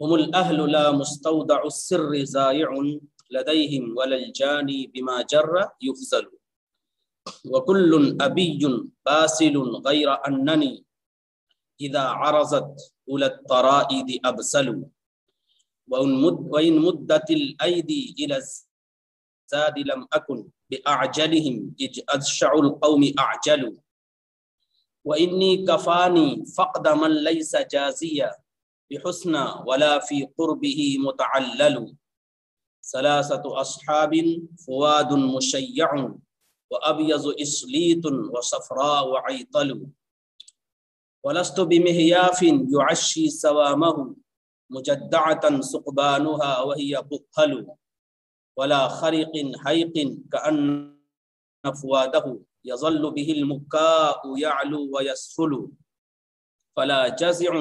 هم الأهل لا مستودع السر زائع لديهم ولا الجاني بما جر يخزل وكل أبي باسل غير أنني إذا عرزت أولى الطرائد أبسل وإن مدت الأيدي إلى الزاد لم أكن بأعجلهم إذ أشع القوم أعجل وإني كفاني فقد من ليس جازيا بحسنى ولا في قربه متعلل ثلاثة أصحاب فواد مشيع وأبيض إسليت وصفراء عيطل ولست بمهياف يعشي سوامه مجدعة سقبانها وهي بقل ولا خرق حيق كأن فواده يظل به المكاء يعلو ويسفل فلا جزع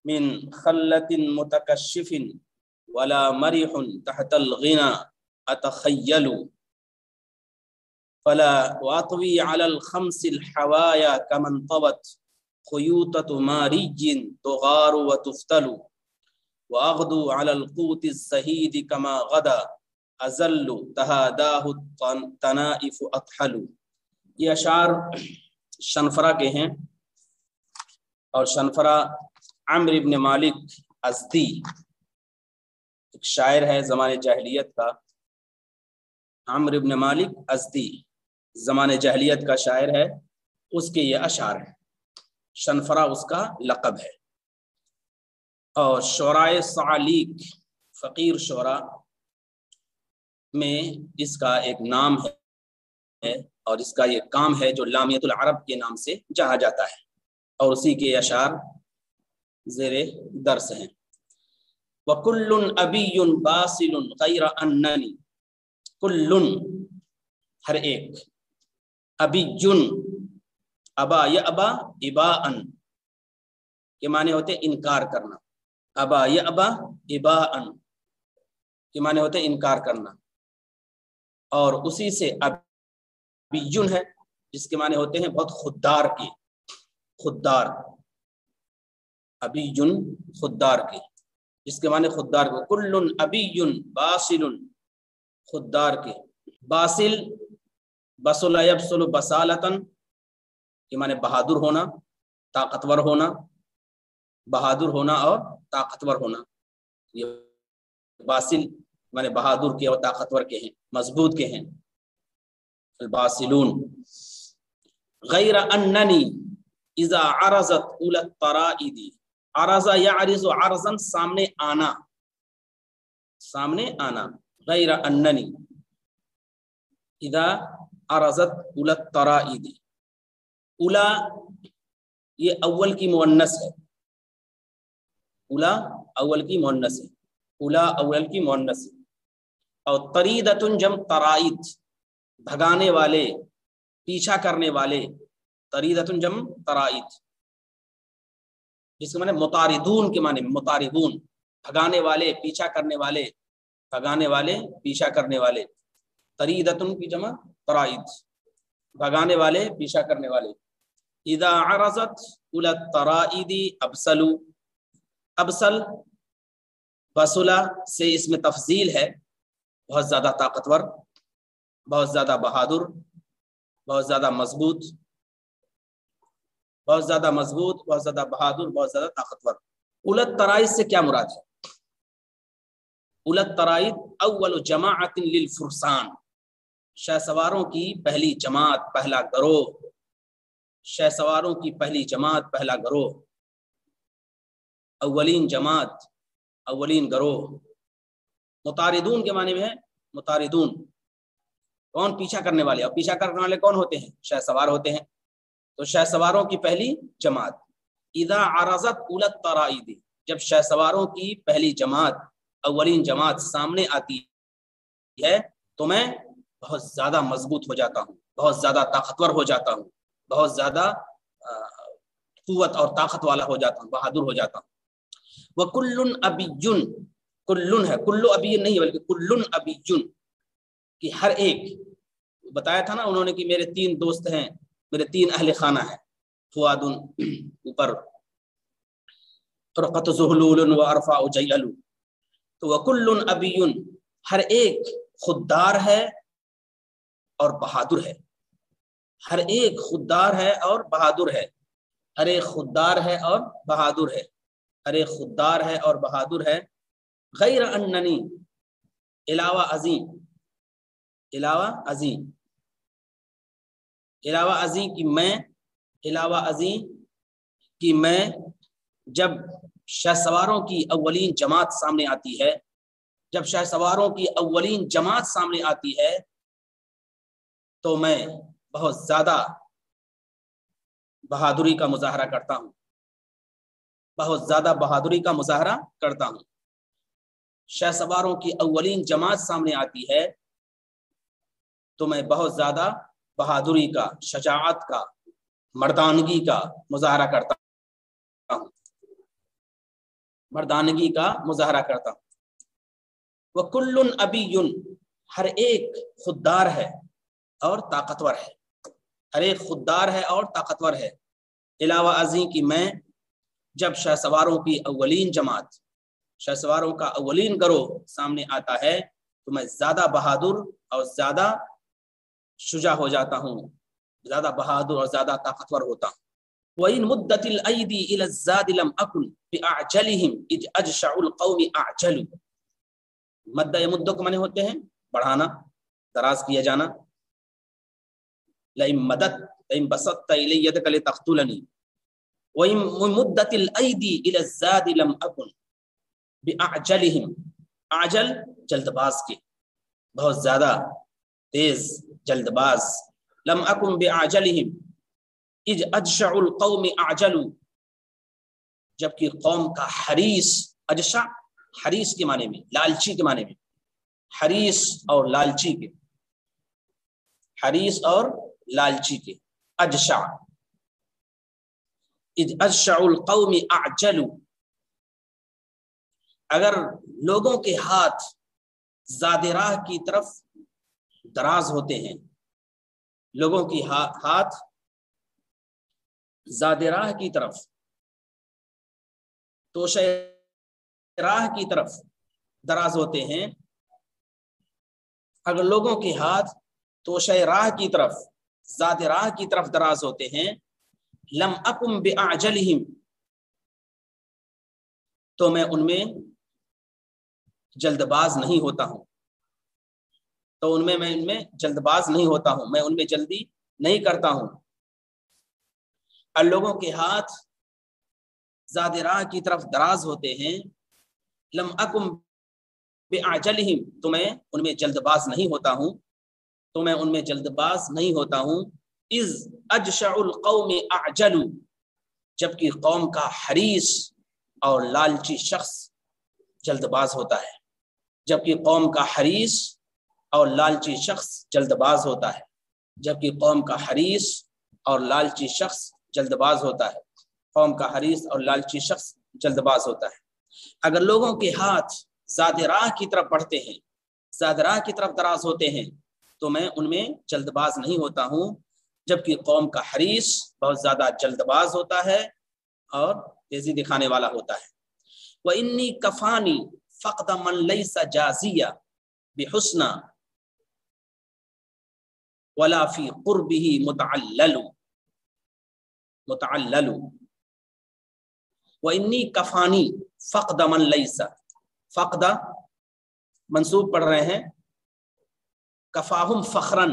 من خلة متكشف ولا مريح تحت الغنى أتخيل فلا وأطوي على الخمس الحوايا كمن طوت خيوطة مارج تغار وتفتل وأغدو على القوت السهيد كما غدا أزل تهاداه التنائف أطحل. یہ اشعار شنفرہ کے ہیں اور شنفرہ عمرو ابن مالک ازدی ایک شاعر ہے زمانے جاہلیت کا. عمرو ابن مالک ازدی زمانے جاہلیت کا شاعر ہے، اس کے یہ اشعار ہیں. شنفرہ اس کا لقب ہے. اور شعراء صعالیق فقیر شعراء میں اس کا ایک نام ہے اور اس کا یہ کام ہے جو لامیت العرب کے نام سے جانا جاتا ہے، اور اسی کے اشعار زیر درس ہیں. وَكُلٌّ أَبِيٌّ بَاسِلٌ غَيْرَ أَنَّنِي، کلٌ ہر ایک، ابیٌ ابا یأبا اباءً کے معنی ہوتے انکار کرنا، ابا یأبا اباءً کے معنی ہوتے انکار کرنا، اور اسی سے ابیٌ ہے جس کے معنی ہوتے ہیں بہت خوددار کی، خوددار، ابیٌ خوددار کی جس کے معنی خوددار کو. کلٌ ابیٌ باسل خوددار کے. باسل بسل یبسل بسالتن کے معنی بہادر ہونا، طاقتور ہونا، بہادر ہونا اور طاقتور ہونا. یہ باسل معنی بہادر کے اور طاقتور کے ہیں، مضبوط کے ہیں. الباسلون. غیر اننی اذا عرضت اولى الطرائد، عرض یعرض عرضا سامنے آنا، سامنے آنا. غیر اننی اذا عرضت اولى الطرائد، اولا یہ اول کی مؤنث ہے، اولا اول کی مؤنث ہے، اولا اول کی مؤنث ہے. اور طریدۃ جمع طرائد، بھگانے والے، پیچھا کرنے والے. طریدۃ جمع طرائد جس کے معنی مطاردون کے معنی، مطاردون بھگانے والے، پیچھا کرنے والے، بھگانے والے، پیچھا کرنے والے. طریدۃ کی جمع طرائد، بھگانے والے، پیچھا کرنے والے. اذا عرضت اولى الطرائد ابسل، ابسل بسلا سے اس میں تفضیل ہے، بہت زیادہ طاقتور، بہت زیادہ بہادر، بہت زیادہ مضبوط، بہت زیادہ مضبوط، بہت زیادہ بہادر، بہت زیادہ طاقتور. اولى الطرائد سے کیا مراد ہے؟ اولى الطرائد اول جماعت للفرسان، شہ سواروں کی پہلی جماعت، پہلا گروہ. شہ سواروں کی پہلی جماعت، پہلا گروہ. اولین جماعت، اولین گروہ. مطاردون کے معنی میں ہے مطاردون، کون؟ پیچھا کرنے والے. اور پیچھا کرنے والے کون ہوتے ہیں؟ شہ سوار ہوتے ہیں. تو شہ سواروں کی پہلی جماعت. اذا عرضت اولى الطرائد، جب شہ سواروں کی پہلی جماعت، اولین جماعت سامنے آتی ہے تو میں بہت زیادہ مضبوط ہو جاتا ہوں، بہت زیادہ طاقتور ہو جاتا ہوں، بہت زیادہ قوت اور طاقت والا ہو جاتا ہوں، بہادر ہو جاتا ہوں. وَكُلٌّ أَبِيٌّ، کلٌ ہے، کلُّ ابی نہیں بلکہ کلٌ ابیٌ کہ ہر ایک. بتایا تھا نا انہوں نے کہ میرے 3 دوست ہیں، میرے 3 اہل خانہ ہیں. فواد اوپر، فرقت زہلول و ارفع جیل، تو وکل ابی، ہر ایک خوددار ہے اور بہادر ہے، ہر ایک خوددار ہے اور بہادر ہے، ہر ایک خوددار ہے اور بہادر ہے، ہر ایک خوددار ہے اور بہادر ہے، غیر اننی، علاوہ ازیں، علاوہ ازیں، علاوہ ازیں کہ میں، علاوہ ازیں کہ میں جب شہ سواروں کی اولین جماعت سامنے آتی ہے، جب شہ سواروں کی اولین جماعت سامنے آتی ہے تو میں بہت زیادہ بہادری کا مظاہرہ کرتا ہوں، بہت زیادہ بہادری کا مظاہرہ کرتا ہوں۔ شہ سواروں کی اولین جماعت سامنے آتی ہے تو میں بہت زیادہ بہادری کا، شجاعت کا، مردانگی کا مظاہرہ کرتا ہوں، مردانگی کا مظاہرہ کرتا ہوں۔ وَكُلٌّ أَبِيٌّ، ہر ایک خوددار ہے اور طاقتور ہے، ہر ایک خوددار ہے اور طاقتور ہے، علاوہ ازیں کہ میں جب شہ سواروں کی اولین جماعت، شہ سواروں کا اولین گروہ سامنے آتا ہے تو میں زیادہ بہادر اور زیادہ شجاع ہو جاتا ہوں، زیادہ بہادر اور زیادہ طاقتور ہوتا ہوں۔ وَإِن مُدَّتِ الْأَيْدِي إِلَى الزَّادِ لَمْ أَكُنْ بِأَعْجَلِهِمْ إِذْ أَجْشَعُ الْقَوْمِ أَعْجَلُ، مد یمد کو معنی ہوتے ہیں بڑھانا، دراز کیا جانا۔ لئن مدت، لئن بسطت الی یدک لتقتلنی، وَإِن مُدَّتِ الْأَيْدِي إِلَى الزَّادِ لَمْ أَكُنْ بِأَعْجَلِهِمْ، اعجل جلد باز کے، بہت زیادہ تیز جلد باز، لم اکن بعاجلہم اذ اجشع القوم اعجلوا، جبکہ قوم کا حریص، اجشع حریص کے معنی میں، لالچی کے معنی میں، حریص اور لالچی کے، حریص اور لالچی کے، اجشع، اذ اجشع القوم اعجلوا، اگر لوگوں کے ہاتھ زاد راہ کی طرف دراز ہوتے ہیں، لوگوں کی ہاتھ زاد راہ کی طرف، توشہ راہ کی طرف دراز ہوتے ہیں، اگر لوگوں کے ہاتھ توشہ راہ کی طرف، زاد راہ کی طرف دراز ہوتے ہیں، لم اکم باعجلہم، تو میں ان میں جلد باز نہیں ہوتا ہوں، تو میں ان میں جلد باز نہیں ہوتا ہوں، میں ان میں جلدی نہیں کرتا ہوں۔ اور لوگوں کے ہاتھ زاد راہ کی طرف دراز ہوتے ہیں، لم اکم بعجلہم، تو میں ان میں جلد باز نہیں ہوتا ہوں، تو میں ان میں جلد باز نہیں ہوتا ہوں۔ اذ اجشع القوم اعجلوا، جبکہ قوم کا حریص اور لالچی شخص جلد باز ہوتا ہے، جبکہ قوم کا حریص اور لالچی شخص جلد باز ہوتا ہے، جبکہ قوم کا حریص اور لالچی شخص جلد باز ہوتا ہے، قوم کا حریص اور لالچی شخص جلد باز ہوتا ہے۔ اگر لوگوں کے ہاتھ زاد راہ کی طرف بڑھتے ہیں، زاد راہ کی طرف دراز ہوتے ہیں، تو میں ان میں جلد باز نہیں ہوتا ہوں، جبکہ قوم کا حریص بہت زیادہ جلد باز ہوتا ہے اور تیزی دکھانے والا ہوتا ہے۔ وَإِنِّي كَفَانِي فَقْدَ مَنْ لَيْسَ جَازِيًا بِحُسْنًا وَلَا فِي قُرْبِهِ مُتَعَلَّلُ، وَإِنِّي كَفَانِي فَقْدَ مَنْ لَيْسَ، فقد منصوب پڑھ رہے ہیں، کفاہم فخرن،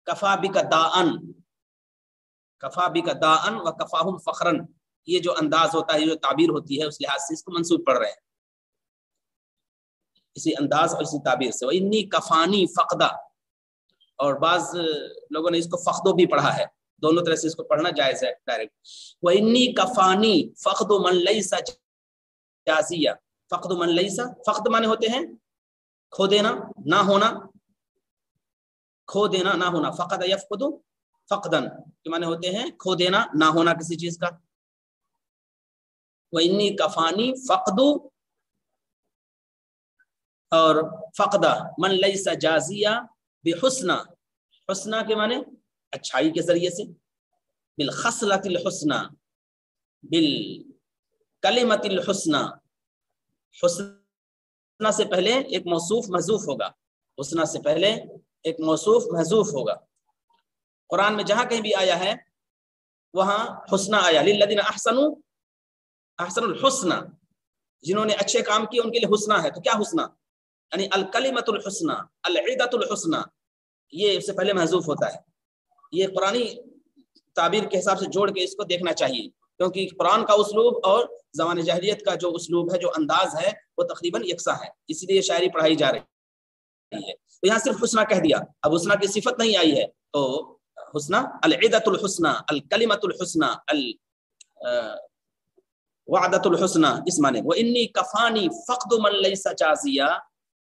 کفا بک داءن، کفا بک داءن و کفاہم فخرن، یہ جو انداز ہوتا ہے، یہ جو تعبیر ہوتی ہے، اس لحاظ سے اس کو منصوب پڑھ رہے ہیں، اسی انداز اور اسی تعبیر سے۔ وَإِنِّي كَفَانِي فَقْدَ، اور بعض لوگوں نے اس کو فقدو بھی پڑھا ہے، دونوں طرح سے اس کو پڑھنا جائز ہے ڈائریکٹ۔ وَإِنِّي كَفَانِي فَقْدُ مَنْ لَيْسَ جَازِيًا، فقد من لیس، فقد مانے ہوتے ہیں کھو دینا، نہ ہونا، کھو دینا نہ ہونا، فقد یفقد فقدن کے مانے ہوتے ہیں کھو دینا، نہ ہونا کسی چیز کا۔ وَإِنِّي كَفَانِي فَقْدُ، اور فقد من لیس جازیہ بحسنہ، حسنہ کے مانے اچھائی کے ذریعے سے، بالخصلۃ الحسنہ، कलिमतिल हुस्ना, हुस्ना से पहले एक मौसूफ महजूफ होगा, हुस्ना से पहले एक मौसूफ महजूफ होगा। कुरान में जहां कहीं भी आया है वहां हुस्ना आया, लिल्लज़ीना अहसनु अहसनुल हुस्ना, जिन्होंने अच्छे काम किए उनके लिए हुस्ना है। तो क्या हुस्ना, यानी अल कलिमतुल हुस्ना, अल इदतुल हुस्ना, ये इससे पहले महजूफ होता है। ये कुरानी ताबीर के हिसाब से जोड़ के इसको देखना चाहिए, क्योंकि कुरान का उसलूब और ज़माने जahiliyyat का जो उसलूब है, जो अंदाज है, वो तकरीबन यकसा है, इसलिए शायरी पढ़ाई जा रही है। तो यहाँ सिर्फ हुस्ना कह दिया, अब हुस्ना की सिफत नहीं आई है, तो हुस्ना अल इदतुल हुस्ना, अल कलिमतुल हुस्ना, अल वअदतुल हुस्ना, इस माने। व इन्नी कफानी फक़्दु मन लैसा जाज़िया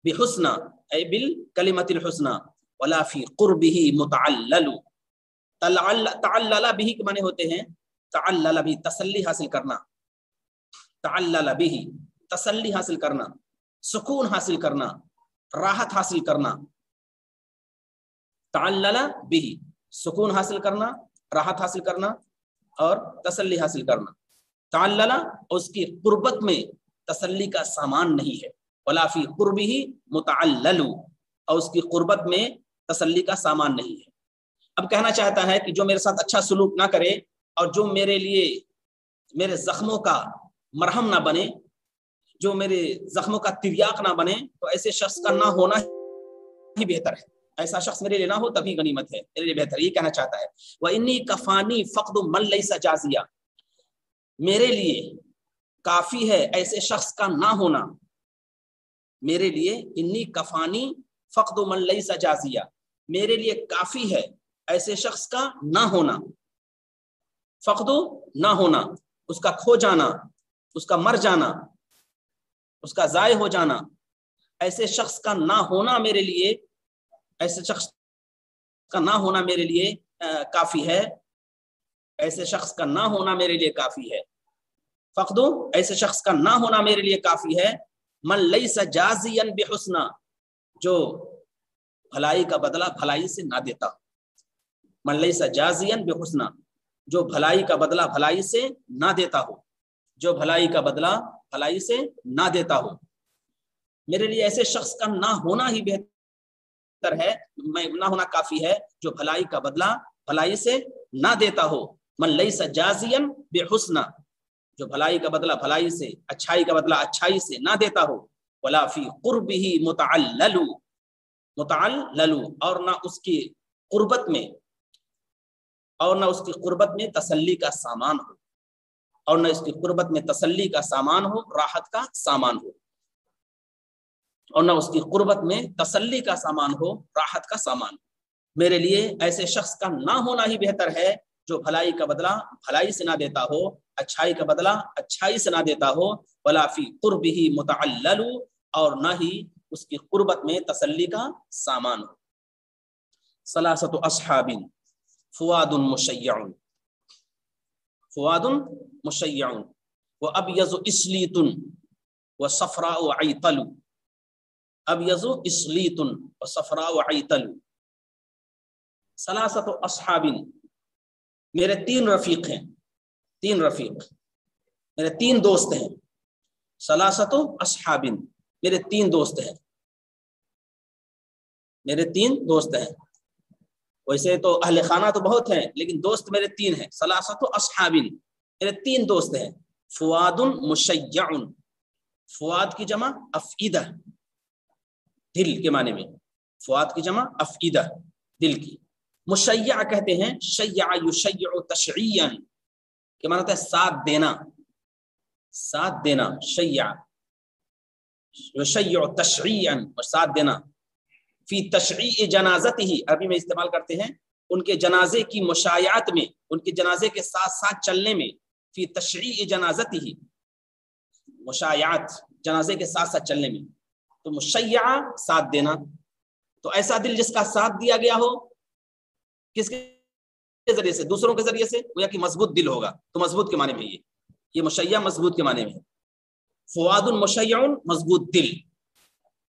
बिहुस्ना ऐ बिल कलिमतिल हुस्ना वला फी क़ुर्बिही मुतअल्ललु। तअल्लला बिही के माने होते हैं तअल्लला बिही, तसल्ली हासिल करना, तअल्लला बिही, तसल्ली हासिल करना, सुकून हासिल करना, राहत हासिल करना। तअल्लला बिही, सुकून हासिल करना, राहत हासिल करना और तसल्ली हासिल करना। तअल्लला, उसकी कुर्बत में तसल्ली का सामान नहीं है। वला फी क़ुर्बिही मुतअल्ललु, और उसकी कुर्बत में तसल्ली का सामान नहीं है। अब कहना चाहता है कि जो मेरे साथ अच्छा सलूक ना करे और जो मेरे लिए मेरे जख्मों का मरहम ना बने, जो मेरे जख्मों का तिर्याक ना बने, तो ऐसे शख्स का ना होना ही बेहतर है। ऐसा शख्स मेरे लिए ना हो तभी गनीमत है, मेरे लिए बेहतर, ये कहना चाहता है। व इन्नी कफानी फक़्दु मन लैसा जाज़िया, मेरे लिए काफी है ऐसे शख्स का ना होना, मेरे लिए इन्नी कफानी फक़्दु मन लैसा जाज़िया, मेरे लिए काफी है ऐसे शख्स का ना होना। फक़्दु, ना होना, उसका खो जाना, उसका मर जाना, उसका ज़ाय हो जाना, ऐसे शख्स का ना होना मेरे लिए, ऐसे शख्स का ना होना मेरे लिए काफी है, ऐसे शख्स का ना होना मेरे लिए काफी है। फक़्दु, ऐसे शख्स का ना होना मेरे लिए काफी है। मन लैसा जाज़ियन बिहुस्ना, जो भलाई का बदला भलाई से ना देता हो। मन लैसा जाज़ियन बिहुस्ना, जो भलाई का बदला भलाई से ना देता हो, जो भलाई का बदला भलाई से ना देता हो। मेरे लिए ऐसे शख्स का ना होना ही बेहतर है, मैं ना होना काफी है, जो भलाई का बदला भलाई से ना देता हो। मन लैसा जाज़ियन बिहुस्ना, जो भलाई का बदला भलाई से, अच्छाई का बदला अच्छाई से ना देता हो। वला फी क़ुर्बिही मुतअल्ललु, मुतअल्ललु, और ना उसकी कुर्बत में, और ना उसकी कुर्बत में तसल्ली का सामान हो, और ना इसकी कुर्बत में तसल्ली का सामान हो, राहत का सामान हो, और ना उसकी कुर्बत में तसल्ली का सामान हो, राहत का सामान। मेरे लिए ऐसे शख्स का ना होना ही बेहतर है, जो भलाई का बदला भलाई से ना देता हो, अच्छाई का बदला अच्छाई से ना देता हो। वला फी क़ुर्बिही मुतअल्ललु, और ना ही उसकी कुर्बत में तसल्ली का सामान हो। सलासतु अस्हाबिन फुआदुन मुशय्यउन, फुआदुन मुशय्यउन व अबयज़ु इस्लीतुन व सफ़राउ अयतलु, अबयज़ु इस्लीतुन व सफ़राउ अयतलु। सलासतु अस्हाबिन, मेरे तीन रफीक हैं, तीन रफीक, मेरे तीन दोस्त हैं। सलासतु अस्हाबिन, मेरे तीन दोस्त हैं, मेरे तीन दोस्त हैं। वैसे तो अहले खाना तो बहुत हैं, लेकिन दोस्त मेरे तीन हैं। सलासतु अस्हाबिन, मेरे तीन दोस्त हैं। फुआदुन मुशय्यउन, फुआद की जमा अफ़ईदा, दिल के माने में, फुआद की जमा अफ़ईदा, दिल की। मुशय्या कहते हैं, शय्या युशय्यु तशय्यन, के माने होता है साथ देना, साथ देना। शय्या युशय्यु तशय्यन, और साथ देना। फी तशय्यी जनाज़तिही, अरबी में इस्तेमाल करते हैं उनके जनाजे की मुशायात में, उनके जनाजे के साथ साथ चलने में। फी तशय्यी जनाज़तिही, मुशायात, जनाजे के साथ साथ चलने में। तो मुशय्या, साथ देना। तो ऐसा दिल जिसका साथ दिया गया हो, किसके जरिए से? दूसरों के जरिए से, या कि मजबूत दिल होगा, तो मजबूत के माने में ये मुशय्या मजबूत के माने में है। फुआदुन मुशय्यउन, मजबूत दिल,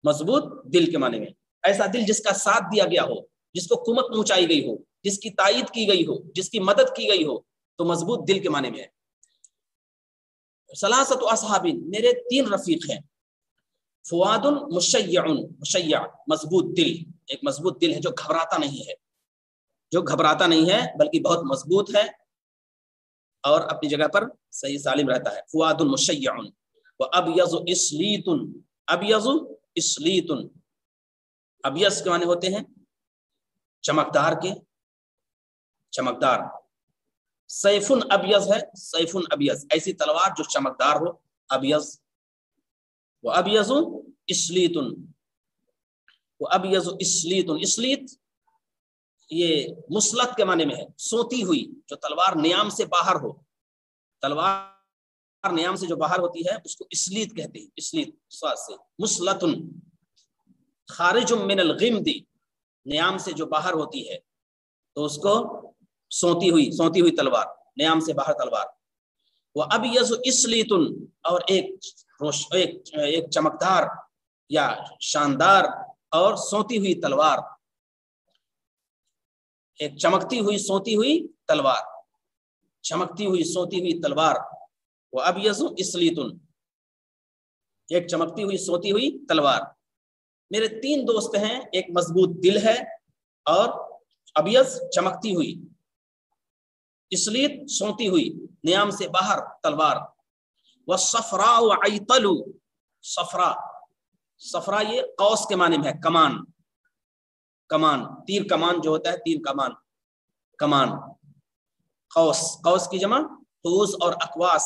मजबूत दिल के माने में। ऐसा दिल जिसका साथ दिया गया हो, जिसको कुमत पहुंचाई गई हो, जिसकी तायीद की गई हो, जिसकी मदद की गई हो, तो मजबूत दिल के माने में है। सलासतु असहाबिन, मेरे 3 रफीक हैं। फुआदुन मुशय्यउन, मुशय्या मजबूत दिल, एक मजबूत दिल है जो घबराता नहीं है, जो घबराता नहीं है बल्कि बहुत मजबूत है और अपनी जगह पर सही सालिम रहता है। फुआदुन मुशय्यउन व अबयज़ु इस्लीतुन, अबयज़ु इस्लीतुन, अबयज़ के माने होते हैं चमकदार के, चमकदार। सैफुन अबयज़ है, सैफुन अबयज़ ऐसी तलवार जो चमकदार हो, अबयज़। व अबयज़ु इस्लीतुन, व अबयज़ु इस्लीतुन, इस्लीत ये मुसलत के माने में है, सोती हुई, जो तलवार नियाम से बाहर हो, तलवार नियाम से जो बाहर होती है उसको इस्लीत कहते हैं, इस्लीत स्वाद से। मुसलतुन खारिजुम मिनल गिम्दी, नियाम से जो बाहर होती है तो उसको सोती हुई तलवार, नियाम से बाहर तलवार। वो अबयज़ु इस्लीतुन, और एक चमकदार या शानदार और सोती हुई तलवार, एक चमकती हुई सोती हुई तलवार, चमकती हुई सोती हुई तलवार। वो अबयज़ु इस्लीतुन, एक चमकती हुई सोती हुई तलवार। मेरे 3 दोस्त हैं, एक मजबूत दिल है और अबयज़ चमकती हुई, इस्लीत सोती हुई, नियाम से बाहर तलवार। व सफरा व आइतलु, सफरा, सफरा ये कौस के माने में है, कमान, कमान, तीर कमान जो होता है, तीर कमान, कमान। कौस, कौस की जमा तूस और अकवास,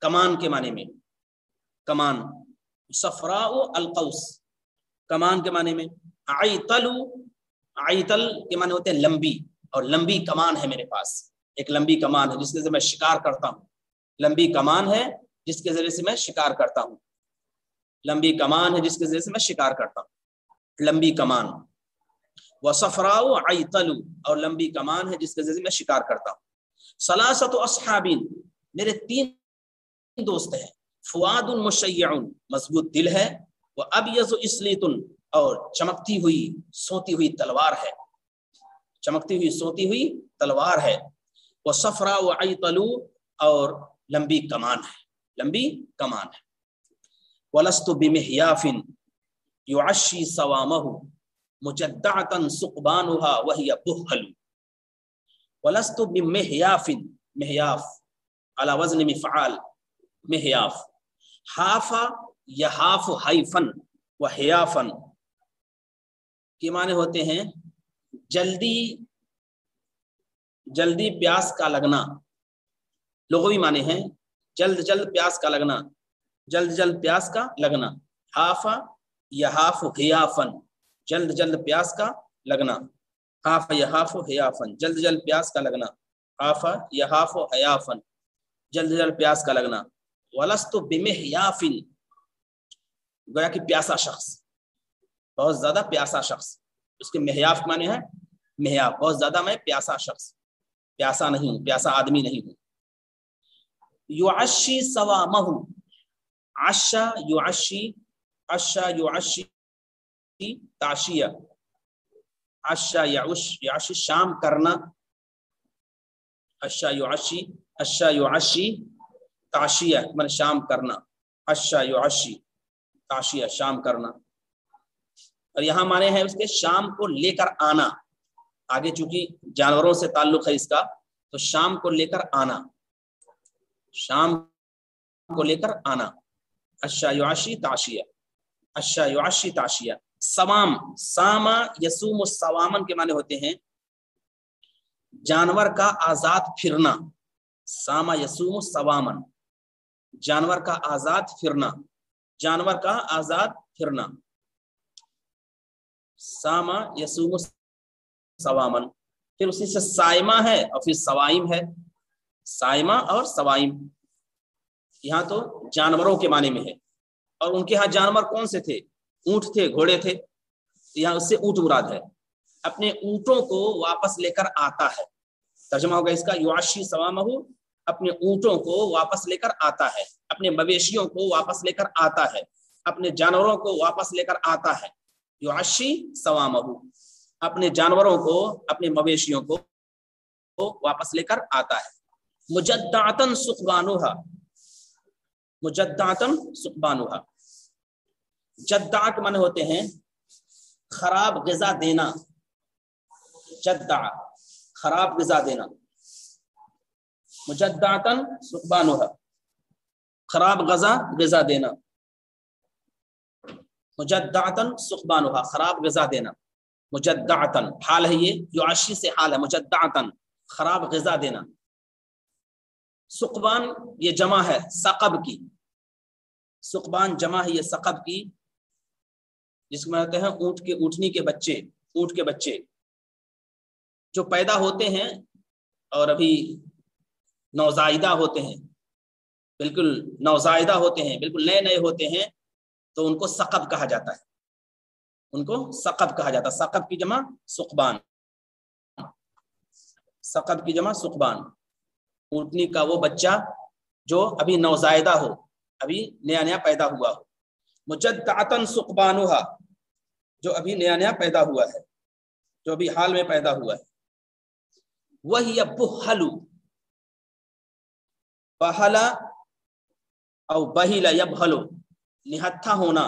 कमान के माने में, कमान। सफरा अल कौस, कमान के माने में। आइतलु, आइतल के माने होते हैं लंबी, और लंबी कमान है मेरे पास, एक लंबी कमान है जिसके जरिए मैं शिकार करता हूँ, लंबी कमान है जिसके जरिए से मैं शिकार करता हूँ, लंबी कमान है जिसके जरिए से मैं शिकार करता हूँ, लंबी कमान। व सफराउ आइतलु, और लंबी कमान है जिसके जरिए से मैं शिकार करता हूँ। सलासतु अस्हाबिन, मेरे 3 दोस्त हैं। फुआदुन मुशय्यउन, मजबूत दिल है। व अबयज़ु इस्लीतुन, और चमकती हुई सोती हुई तलवार है, चमकती हुई सोती हुई तलवार है। वो सफरा व आइतलु, और लंबी कमान है, लंबी कमान है। वलस्तु बिमिहयाफिन युअश्शी सवामहु मुजद्दअतन सुक़बानुहा वहिय बुहलु। वलस्तु बिमिहयाफिन, मिहयाफ अला वज़न मिफ़आल, मिहयाफ। हाफा यहाफु हैफन व हियाफन के माने होते हैं जल्दी, जल्दी प्यास का लगना, लुग़वी माने हैं जल्द जल्द प्यास का लगना, जल्द जल्द प्यास का लगना। हाफा यहाफु हियाफन, जल्द जल्द प्यास का लगना। हाफा यहाफु हियाफन, जल्द जल्द प्यास का लगना। हाफा यहाफु हियाफन, जल्द जल्द प्यास का लगना। वलस्तु बिमिहयाफिन, गोया कि प्यासा शख्स, बहुत ज्यादा प्यासा शख्स, उसके महयाफ माने है महयाफ, बहुत ज्यादा मैं प्यासा शख्स, प्यासा नहीं हूं, प्यासा आदमी नहीं हूं। युअश्शी सवामहु, आशा युअश्शी, आशा युअश्शी ताशिया, आशा युअश्शी शाम करना, आशा युअश्शी ताशिया माने शाम करना, आशा युअश्शी ताशिया शाम करना। और यहाँ माने हैं उसके शाम को लेकर आना, आगे चूंकि जानवरों से ताल्लुक है इसका, तो शाम को लेकर आना, शाम को लेकर आना। अश्शा युअश्शी ताशिया, अश्शा युअश्शी ताशिया। सवाम, सामा यसूम सवामन के माने होते हैं जानवर का आजाद फिरना। सामा यसूम सवामन, जानवर का आजाद फिरना, जानवर का आजाद फिरना। सामा यसूम सवामन, फिर उसी से साइमा है और फिर सवाइम है, साइमा और सवाइम। यहाँ तो जानवरों के माने में है, और उनके यहाँ जानवर कौन से थे? ऊंट थे, घोड़े थे, यहाँ उससे ऊंट मुराद है। अपने ऊंटों को वापस लेकर आता है, तर्जुमा होगा इसका युअश्शी सवामहु, अपने ऊंटों को वापस लेकर आता है, अपने मवेशियों को वापस लेकर आता है, अपने जानवरों को वापस लेकर आता है। युअश्शी सवामहु, अपने जानवरों को, अपने मवेशियों को वापस लेकर आता है। मुजद्दअतन सुक़बानुहा, मुजद्दातन सुकबानुहा। जद्दा के माने होते हैं खराब ग़िज़ा देना, जद्दा खराब ग़िज़ा देना, मुजद्दातन सुकबानुहा खराब ग़िज़ा देना, मुजद्दातन सुकबानुहा खराब ग़िज़ा देना, मुजद्दातन हाल है ये, युआशी से हाल है, मुजद्दातन खराब ग़िज़ा देना। सुकबान ये जमा है सकब की, सुकबान जमा है ये सकब की, जिसमें कहते हैं ऊँट के ऊँटनी के बच्चे, ऊँट के बच्चे जो पैदा होते हैं और अभी नौज़ायदा होते हैं, बिल्कुल नौज़ायदा होते हैं, बिल्कुल नए नए होते हैं, तो उनको सकब कहा जाता है, उनको सकब कहा जाता है। सकब की जमा सुकबान, सकब की जमा सुकबान, ऊँटनी का वो बच्चा जो अभी नौज़ायदा हो, अभी नया नया पैदा हुआ हो। मुजद्दातन सुकबानुहा जो अभी नया नया पैदा हुआ है, जो अभी हाल में पैदा हुआ है। वही बुहलु, बहला और बहिला यबहलु, निहत्था होना,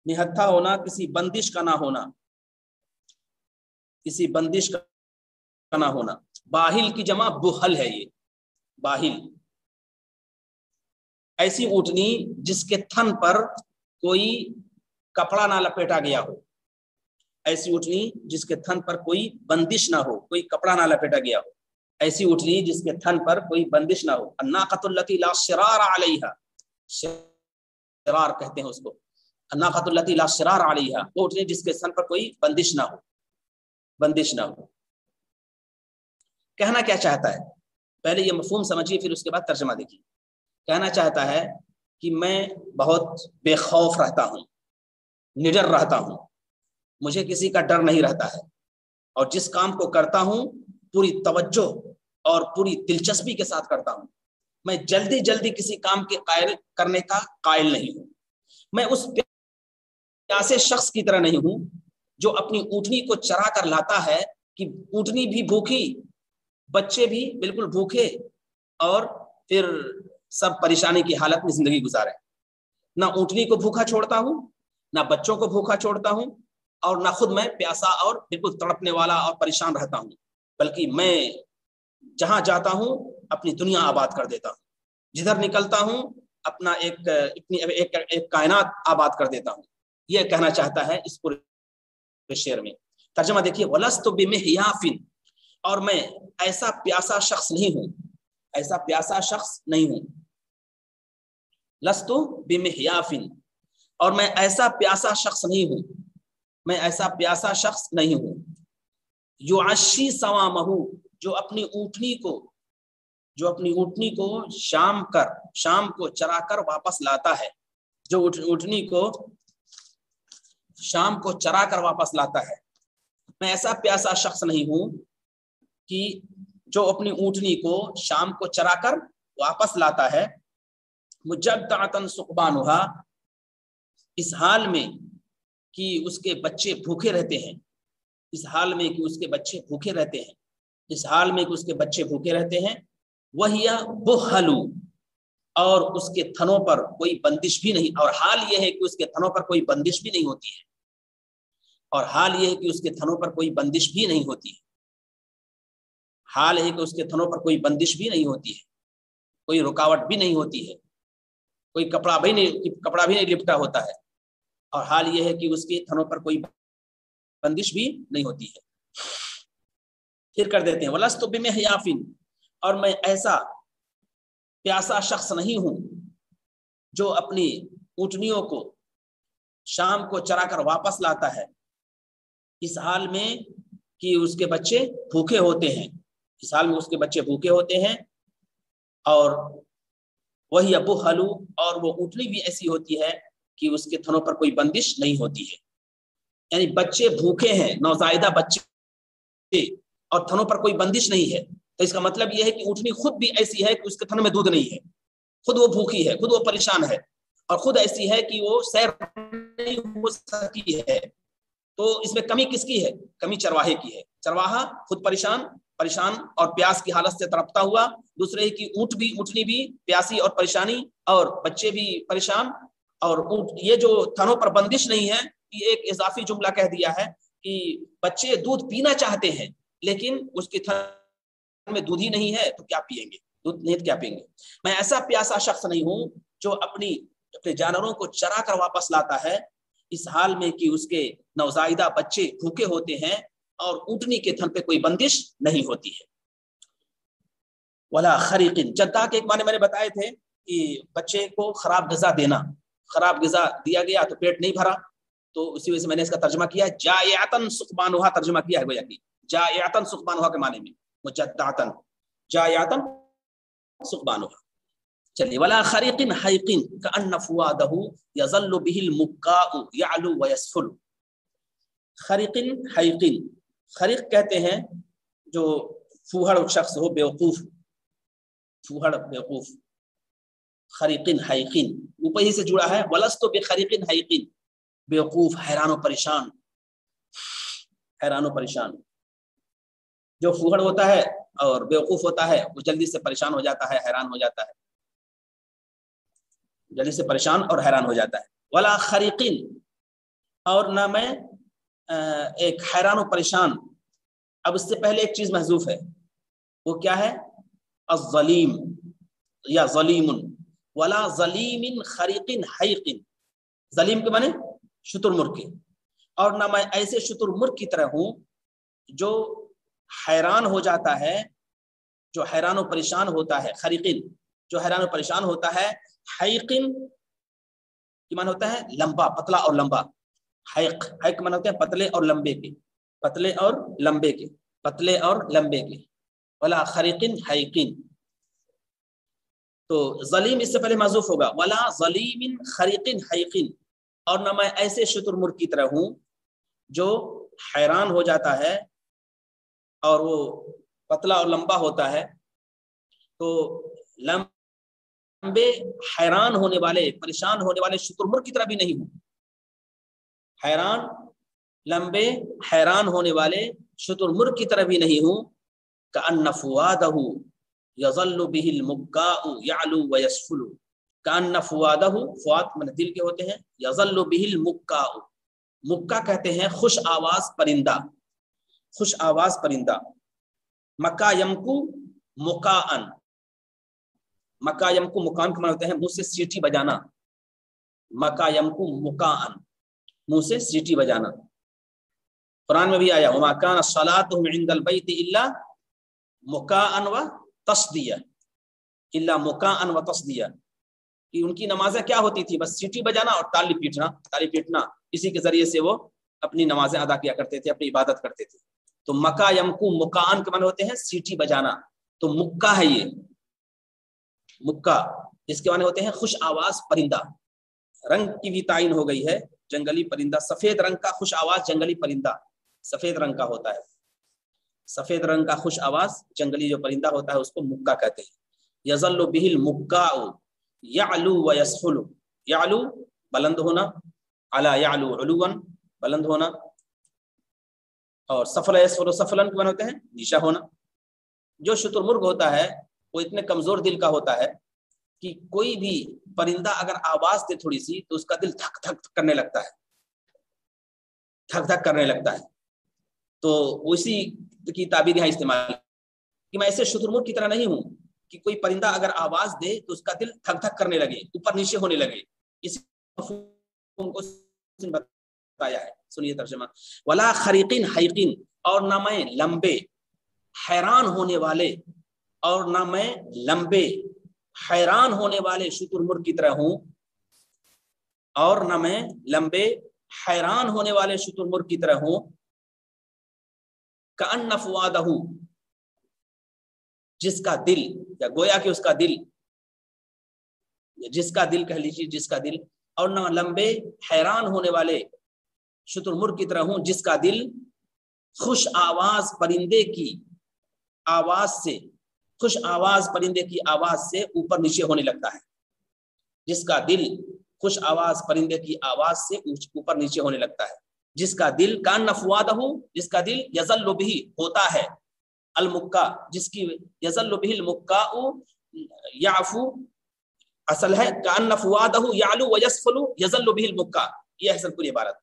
निहत्था होना, किसी बंदिश का ना होना, किसी बंदिश का ना होना। बाहिल की जमा बुहल है ये, बाहिल ऐसी ऊँटनी जिसके थन पर कोई कपड़ा ना लपेटा गया हो, ऐसी ऊँटनी जिसके थन पर कोई बंदिश ना हो, कोई कपड़ा ना लपेटा गया हो, ऐसी ऊँटनी जिसके थन पर कोई बंदिश ना हो। अन्नाक़तुल्लती ला शिरार अलैहा, शिरार कहते हैं उसको, अन्नाक़तुल्लती ला शिरार अलैहा, वो ऊँटनी जिसके थन पर कोई बंदिश ना हो, बंदिश ना हो। कहना क्या चाहता है, पहले ये मफहूम समझिए, फिर उसके बाद तर्जमा देखिए। कहना चाहता है कि मैं बहुत बेखौफ रहता हूँ, निडर रहता हूँ, मुझे किसी का डर नहीं रहता है, और जिस काम को करता हूँ पूरी तवज्जो और पूरी दिलचस्पी के साथ करता हूँ। मैं जल्दी जल्दी किसी काम के कायल करने का कायल नहीं हूँ। मैं उस प्यासे शख्स की तरह नहीं हूँ जो अपनी ऊँटनी को चरा कर लाता है कि ऊँटनी भी भूखी, बच्चे भी बिल्कुल भूखे, और फिर सब परेशानी की हालत में जिंदगी गुजारे। ना ऊँटनी को भूखा छोड़ता हूँ, ना बच्चों को भूखा छोड़ता हूँ, और ना खुद मैं प्यासा और बिल्कुल तड़पने वाला और परेशान रहता हूँ, बल्कि मैं जहां जाता हूँ अपनी दुनिया आबाद कर देता हूँ, जिधर निकलता हूँ अपना एक कायनात आबाद कर देता हूँ। यह कहना चाहता है इस पूरे शेर में। तर्जुमा देखिए, वलस्तु बिमिहयाफिन, और मैं ऐसा प्यासा शख्स नहीं हूँ, ऐसा प्यासा शख्स नहीं हूँ। लस्तु बिमिहयाफिन, और मैं ऐसा प्यासा शख्स नहीं हूँ, मैं ऐसा प्यासा शख्स नहीं हूँ। युआशी सवामहु, जो अपनी ऊँटनी को शाम को चरा कर वापस लाता है, जो ऊँटनी को शाम को चरा कर वापस लाता है। मैं ऐसा प्यासा शख्स नहीं हूँ कि जो अपनी ऊँटनी को शाम को चरा कर वापस लाता है। मुजद्दातन सुकबानुहा, इस हाल में कि उसके बच्चे भूखे रहते हैं, इस हाल में कि उसके बच्चे भूखे रहते हैं, इस हाल में कि उसके बच्चे भूखे रहते हैं। वहिया बुहलु, और उसके थनों पर कोई बंदिश भी नहीं, और हाल यह है कि उसके थनों पर कोई बंदिश भी नहीं होती है, और हाल यह है कि उसके थनों पर कोई बंदिश भी नहीं होती है, हाल है कि उसके थनों पर कोई बंदिश भी नहीं होती है, कोई रुकावट भी नहीं होती है, कोई कपड़ा भी नहीं लिपटा होता है, और हाल यह है कि उसके थनों पर कोई बंदिश भी नहीं होती है। फिर कर देते हैं, वलस्तु बिमिहयाफिन, और मैं ऐसा प्यासा शख्स नहीं हूं जो अपनी ऊँटनियों को शाम को चरा कर वापस लाता है, इस हाल में कि उसके बच्चे भूखे होते हैं, इस हाल में उसके बच्चे भूखे होते हैं। और वही बुहलु, और वो ऊँटनी भी ऐसी होती है कि उसके थनों पर कोई बंदिश नहीं होती है, यानी बच्चे भूखे हैं, नौज़ायदा बच्चे, और थनों पर कोई बंदिश नहीं है। तो इसका मतलब यह है कि ऊँटनी खुद भी ऐसी है कि उसके थन में दूध नहीं है, खुद वो भूखी है, खुद वो परेशान है, और खुद ऐसी है कि वो सैर नहीं हो सकी है। तो इसमें कमी किसकी है? कमी चरवाहे की है। चरवाहा खुद परेशान, پریشان اور پیاس کی حالت سے تڑپتا ہوا، دوسرے کی اونٹنی بھی پیاسی اور پریشانی، اور بچے بھی پریشان، اور اونٹ یہ جو تھنوں پر بندش نہیں ہے، یہ ایک اضافی جملہ کہہ دیا ہے کہ بچے دودھ پینا چاہتے ہیں لیکن اس کی تھن میں دودھ ہی نہیں ہے تو کیا پئیں گے، دودھ نہیں کیا پئیں گے۔ میں ایسا پیاسا شخص نہیں ہوں جو اپنے جانوروں کو چرا کر واپس لاتا ہے اس حال میں کہ اس کے نوزائیدہ بچے بھوکے ہوتے ہیں اور اونٹنی کے تھن پہ کوئی بندش نہیں ہوتی ہے۔ ولا خریقن، جدا کے ایک معنی میں نے بتائے تھے کہ بچے کو خراب غذا دینا، خراب غذا دیا گیا تو پیٹ نہیں بھرا، تو اسی وجہ سے میں نے اس کا ترجمہ کیا ہے جائعتن سقبانھا، ترجمہ کیا ہے گویا کہ جائعتن سقبانھا کے معنی میں، مجدعتن جائعتن سقبانھا۔ چلیے، ولا خریقن حیقن کأن فؤادہ یظل به المکاء یعلو ویسفل۔ خریقن حیقن، خریق کہتے ہیں جو فوہڑ شخص ہو، بیوقوف، فوہڑ بیوقوف، خریقن حیقن اوپر ہی سے جڑا ہے، ولست بخریقن حیقن، بیوقوف، حیران و پریشان، حیران و پریشان۔ جو فوہڑ ہوتا ہے اور بیوقوف ہوتا ہے وہ جلدی سے پریشان ہو جاتا ہے، حیران ہو جاتا ہے، جلدی سے پریشان اور حیران ہو جاتا ہے۔ ولا خریقن، اور نہ میں ایک حیران و پریشان۔ اب اس سے پہلے ایک چیز محذوف ہے، وہ کیا ہے؟ الظلیم یا ظلیم، ولا ظلیم خریقن حیقن، ظلیم کے معنی شتر مرغ کے، اور نہ میں ایسے شتر مرغ کی طرح ہوں جو حیران ہو جاتا ہے، جو حیران و پریشان ہوتا ہے، خریقن جو حیران و پریشان ہوتا ہے، حیقن کی معنی ہوتا ہے لمبا، پتلا اور لمبا، حیق، حیق معنی ہوتے ہیں پتلے اور لمبے کے، پتلے اور لمبے کے، پتلے اور لمبے کے۔ ولا خریقن حیقن، تو ظلیم اس سے پہلے معذوف ہوگا، ولا ظلیم خریقن حیقن، اور نہ میں ایسے شتر مرغ کی طرح ہوں جو حیران ہو جاتا ہے اور وہ پتلا اور لمبا ہوتا ہے، تو لمبے حیران ہونے والے، پریشان ہونے والے شتر مرغ کی طرح بھی نہیں ہوں، حیران، لمبے حیران ہونے والے شتر مرغ کی طرح بھی نہیں ہوں، کأن فؤادہ یظل به المکاء یعلو ویسفل، کأن فؤادہ، فؤاد من دل کے ہوتے ہیں، یظل به المکاء، مکہ کہتے ہیں خوش آواز پرندہ، خوش آواز پرندہ، مکا یمکو مکاءن، مکا یمکو مکان کے معنی ہوتے ہیں منہ سے سیٹی بجانا، مکا یمکو مکاءن، منہ سے سیٹی بجانا۔ قرآن میں بھی آیا وما کان صلاتهم عند البیت الا مکاء و تصدیہ، الا مکاء و تصدیہ، کہ ان کی نمازیں کیا ہوتی تھی؟ بس سیٹی بجانا اور تالی پیٹنا، تالی پیٹنا، اسی کے ذریعے سے وہ اپنی نمازیں ادا کیا کرتے تھے، اپنی عبادت کرتے تھے۔ تو مکا یمکو مکاءن کے معنی ہوتے ہیں سیٹی بجانا، تو مکہ ہے یہ، مکہ اس کے معنی ہوتے ہیں خوش آواز پرندہ۔ رنگ کی بھی تعین ہو گئی ہے، جنگلی پرندہ، سفید رنگ کا خوش آواز جنگلی پرندہ سفید رنگ کا ہوتا ہے، سفید رنگ کا خوش آواز جنگلی جو پرندہ ہوتا ہے اس کو مکہ کہتے ہیں۔ یظل به المکاء یعلو ویسفل، یعلو بلند ہونا، علا یعلو علوا بلند ہونا، اور سفل یسفل سفلن کے معنی ہوتے ہیں نیچا ہونا۔ جو شتر مرغ ہوتا ہے وہ اتنے کمزور دل کا ہوتا ہے کہ کوئی بھی پرندہ اگر آواز دے تھوڑی سی تو اس کا دل دھک دھک کرنے لگتا ہے، دھک دھک کرنے لگتا ہے۔ تو اسی کی تعبیر یہاں استعمال کہ میں ایسے شتر مرغ کی طرح نہیں ہوں کہ کوئی پرندہ اگر آواز دے تو اس کا دل دھک دھک کرنے لگے، اوپر نیچے ہونے لگے، اس مفہوم کو بتایا ہے۔ سنیے ترجمہ، ولا خریقن حیقن، اور نہ میں لمبے حیران ہونے والے، اور نہ میں لمبے حیران ہونے والے شتر مرغ کی طرح ہوں، اور نہ میں لمبے حیران ہونے والے شتر مرغ کی طرح ہوں، کأن فؤادہ، جس کا دل، یا گویا کہ اس کا دل، جس کا دل کہہ لیجیے، جس کا دل، اور نہ لمبے حیران ہونے والے شتر مرغ کی طرح ہوں جس کا دل خوش آواز پرندے کی آواز سے، خوش آواز پرندے کی آواز سے اوپر نیچے ہونے لگتا ہے، جس کا دل خوش آواز پرندے کی آواز سے اوپر نیچے ہونے لگتا ہے، جس کا دل کان فؤادہ، جس کا دل یظل به ہوتا ہے، المکا جس کی یزل بہ المکا یعفو اصل ہے کأن فؤادہ یعلو ویسفل یزل بہ المکا، یہ اصل پوری عبارت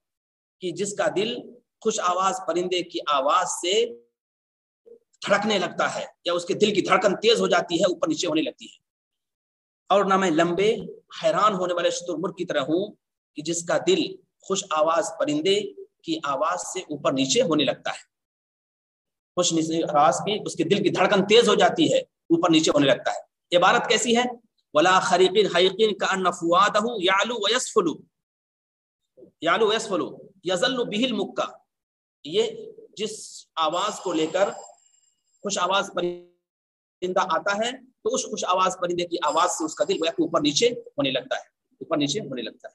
کہ جس کا دل خوش آواز پرندے کی آواز سے دھڑکنے لگتا ہے یا اس کے دل کی دھڑکن تیز ہو جاتی ہے، اوپر نیچے ہونے لگتی ہے، اور نہ میں لمبے حیران ہونے والے شترمرغ کی طرح ہوں کہ جس کا دل خوش آواز پرندے کی آواز سے اوپر نیچے ہونے لگتا ہے، خوش آواز کی اس کے دل کی دھڑکن تیز ہو جاتی ہے، اوپر نیچے ہونے لگتا ہے۔ عبارت کیسی ہے؟ ولا خریقین حیقین کأن فؤادہ یعلو ویسفل یعلو ویسفل یظل بہ المکا، یہ جس آواز کو لے کر خوش آواز پرندہ آتا ہے تو اس خوش آواز پرندے کی آواز سے اس کا دل اوپر نیچے ہونے لگتا ہے، اوپر نیچے ہونے لگتا ہے۔